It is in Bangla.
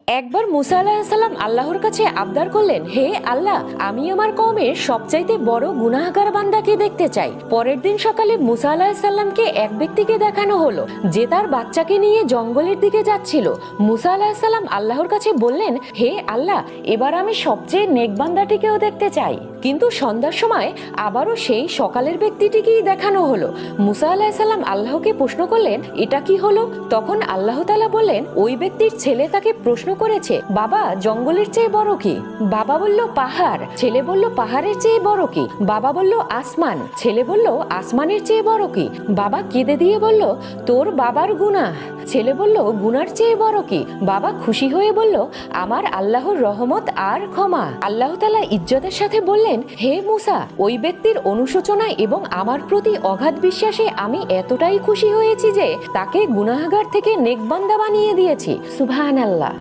একবার মুসা আলাহিসাল্লাম আল্লাহর কাছে আবদার করলেন, হে আল্লাহ, আমি আমার কওমের সবচাইতে বড় গুনাহগার বান্দাকে দেখতে চাই। পরের দিন সকালে মুসা আলাহিসাল্লামকে এক ব্যক্তিকে দেখানো হলো যে তার বাচ্চাকে নিয়ে জঙ্গলের দিকে যাচ্ছিল। মুসা আলাহিসাল্লাম আল্লাহর কাছে বললেন, হে আল্লাহ, এবার আমি সবচেয়ে নেক বান্দাটিকেও দেখতে চাই। কিন্তু সন্ধ্যার সময় আবারও সেই সকালের ব্যক্তিটিকেই দেখানো হলো। মুসা আলাহিসাল্লাম আল্লাহকে প্রশ্ন করলেন, এটা কি হলো? তখন আল্লাহ তাআলা বললেন, ওই ব্যক্তির ছেলে তাকে প্রশ্ন করেছে, বাবা, জঙ্গলের চেয়ে বড় কি? বাবা বলল, পাহাড়। ছেলে বলল, পাহাড়ের চেয়ে বড় কি? বাবা বলল, আসমান। ছেলে বলল, আসমানের চেয়ে বড় কি? বাবা কেঁদে দিয়ে বলল, তোর বাবার গুনাহ। ছেলে বলল, গুনার চেয়ে বড় কি? বাবা খুশি হয়ে বলল, আমার আল্লাহর রহমত আর ক্ষমা। আল্লাহ তাআলা ইজ্জতের সাথে বললেন, হে মুসা, ওই ব্যক্তির অনুশোচনা এবং আমার প্রতি অগাধ বিশ্বাসে আমি এতটাই খুশি হয়েছি যে তাকে গুনাহগার থেকে নেক বান্দা বানিয়ে দিয়েছি। সুবহানাল্লাহ।